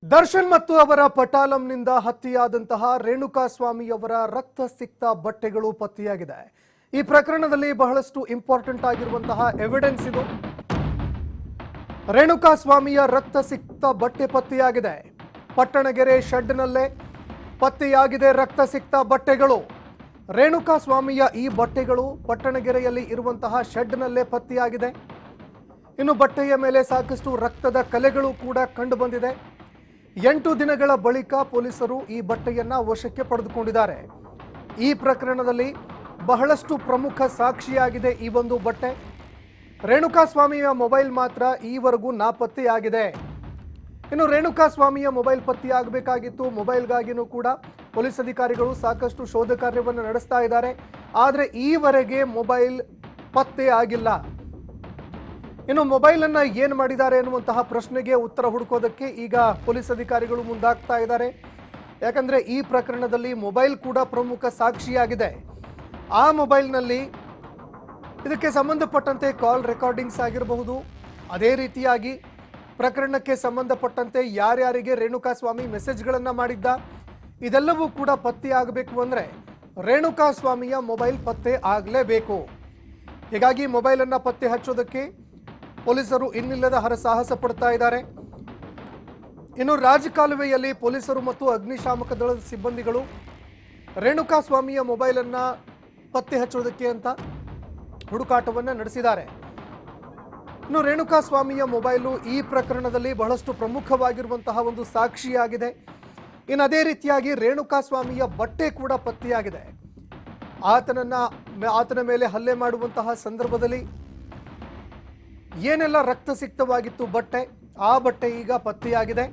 ದರ್ಶನ್ ಮತ್ತು ಅವರ ಪಟಾಲಂನಿಂದ ಹತ್ಯೆಯಾದಂತಹ ರೇಣುಕಾಸ್ವಾಮಿಯವರ ರಕ್ತ ಸಿಕ್ತ ಬಟ್ಟೆಗಳು ಪತ್ತೆಯಾಗಿದೆ. ಈ ಪ್ರಕರಣದಲ್ಲಿ ಬಹಳಷ್ಟು ಇಂಪಾರ್ಟೆಂಟ್ ಆಗಿರುವಂತಹ ಎವಿಡೆನ್ಸ್ ಇದು. ರೇಣುಕಾಸ್ವಾಮಿಯ ರಕ್ತ ಸಿಕ್ತ ಬಟ್ಟೆ ಪತ್ತೆಯಾಗಿದೆ. ಪಟ್ಟಣಗೆರೆ ಶೆಡ್ನಲ್ಲೇ ಪತ್ತೆಯಾಗಿದೆ ರಕ್ತ ಸಿಕ್ತ ಬಟ್ಟೆಗಳು. ರೇಣುಕಾಸ್ವಾಮಿಯ ಈ ಬಟ್ಟೆಗಳು ಪಟ್ಟಣಗೆರೆಯಲ್ಲಿ ಇರುವಂತಹ ಶೆಡ್ನಲ್ಲೇ ಪತ್ತೆಯಾಗಿದೆ. ಇನ್ನು ಬಟ್ಟೆಯ ಮೇಲೆ ಸಾಕಷ್ಟು ರಕ್ತದ ಕಲೆಗಳು ಕೂಡ ಕಂಡು ಬಂದಿದೆ. 8 ದಿನಗಳ ಬಳಿಕ ಪೊಲೀಸರು ಈ ಬಟ್ಟೆಯನ್ನ ವಶಕ್ಕೆ ಪಡೆದುಕೊಂಡಿದ್ದಾರೆ. ಈ ಪ್ರಕರಣದಲ್ಲಿ ಬಹಳಷ್ಟು ಪ್ರಮುಖ ಸಾಕ್ಷಿಯಾಗಿದೆ ಈ ಒಂದು ಬಟ್ಟೆ. ರೇಣುಕಾಸ್ವಾಮಿಯ ಮೊಬೈಲ್ ಮಾತ್ರ ಈವರೆಗೂ ನಾಪತ್ತೆಯಾಗಿದೆ. ಇನ್ನು ರೇಣುಕಾಸ್ವಾಮಿಯ ಮೊಬೈಲ್ ಪತ್ತೆಯಾಗಬೇಕಾಗಿತ್ತು. ಮೊಬೈಲ್ಗಾಗಿನೂ ಕೂಡ ಪೊಲೀಸ್ ಅಧಿಕಾರಿಗಳು ಸಾಕಷ್ಟು ಶೋಧ ಕಾರ್ಯವನ್ನು ನಡೆಸ್ತಾ ಇದ್ದಾರೆ. ಆದರೆ ಈವರೆಗೆ ಮೊಬೈಲ್ ಪತ್ತೆ ಆಗಿಲ್ಲ. ಇನ್ನು ಮೊಬೈಲ್ ಅನ್ನ ಏನು ಮಾಡಿದ್ದಾರೆ ಎನ್ನುವಂತಹ ಪ್ರಶ್ನೆಗೆ ಉತ್ತರ ಹುಡುಕೋದಕ್ಕೆ ಈಗ ಪೊಲೀಸ್ ಅಧಿಕಾರಿಗಳು ಮುಂದಾಗ್ತಾ ಇದ್ದಾರೆ. ಯಾಕಂದ್ರೆ ಈ ಪ್ರಕರಣದಲ್ಲಿ ಮೊಬೈಲ್ ಕೂಡ ಪ್ರಮುಖ ಸಾಕ್ಷಿಯಾಗಿದೆ. ಆ ಮೊಬೈಲ್ನಲ್ಲಿ ಇದಕ್ಕೆ ಸಂಬಂಧಪಟ್ಟಂತೆ ಕಾಲ್ ರೆಕಾರ್ಡಿಂಗ್ಸ್ ಆಗಿರಬಹುದು. ಅದೇ ರೀತಿಯಾಗಿ ಪ್ರಕರಣಕ್ಕೆ ಸಂಬಂಧಪಟ್ಟಂತೆ ಯಾರ್ಯಾರಿಗೆ ರೇಣುಕಾಸ್ವಾಮಿ ಮೆಸೇಜ್ಗಳನ್ನು ಮಾಡಿದ್ದ, ಇದೆಲ್ಲವೂ ಕೂಡ ಪತ್ತೆ ಆಗಬೇಕು ಅಂದರೆ ರೇಣುಕಾಸ್ವಾಮಿಯ ಮೊಬೈಲ್ ಪತ್ತೆ ಆಗಲೇಬೇಕು. ಹೀಗಾಗಿ ಮೊಬೈಲನ್ನು ಪತ್ತೆ ಹಚ್ಚೋದಕ್ಕೆ ಪೊಲೀಸರು ಇನ್ನಿಲ್ಲದ ಹರಸಾಹಸ ಪಡ್ತಾ ಇದ್ದಾರೆ. ಇನ್ನು ರಾಜಕಾಲುವೆಯಲ್ಲಿ ಪೊಲೀಸರು ಮತ್ತು ಅಗ್ನಿಶಾಮಕ ದಳದ ಸಿಬ್ಬಂದಿಗಳು ರೇಣುಕಾಸ್ವಾಮಿಯ ಮೊಬೈಲನ್ನು ಪತ್ತೆ ಹಚ್ಚೋದಕ್ಕೆ ಅಂತ ಹುಡುಕಾಟವನ್ನು ನಡೆಸಿದ್ದಾರೆ. ಇನ್ನು ರೇಣುಕಾಸ್ವಾಮಿಯ ಮೊಬೈಲು ಈ ಪ್ರಕರಣದಲ್ಲಿ ಬಹಳಷ್ಟು ಪ್ರಮುಖವಾಗಿರುವಂತಹ ಒಂದು ಸಾಕ್ಷಿಯಾಗಿದೆ. ಇನ್ನು ಅದೇ ರೀತಿಯಾಗಿ ರೇಣುಕಾಸ್ವಾಮಿಯ ಬಟ್ಟೆ ಕೂಡ ಪತ್ತೆಯಾಗಿದೆ. ಆತನ ಮೇಲೆ ಹಲ್ಲೆ ಮಾಡುವಂತಹ ಸಂದರ್ಭದಲ್ಲಿ ಏನೆಲ್ಲ ರಕ್ತ ಸಿಕ್ತವಾಗಿತ್ತು ಬಟ್ಟೆ, ಆ ಬಟ್ಟೆ ಈಗ ಪತ್ತೆಯಾಗಿದೆ.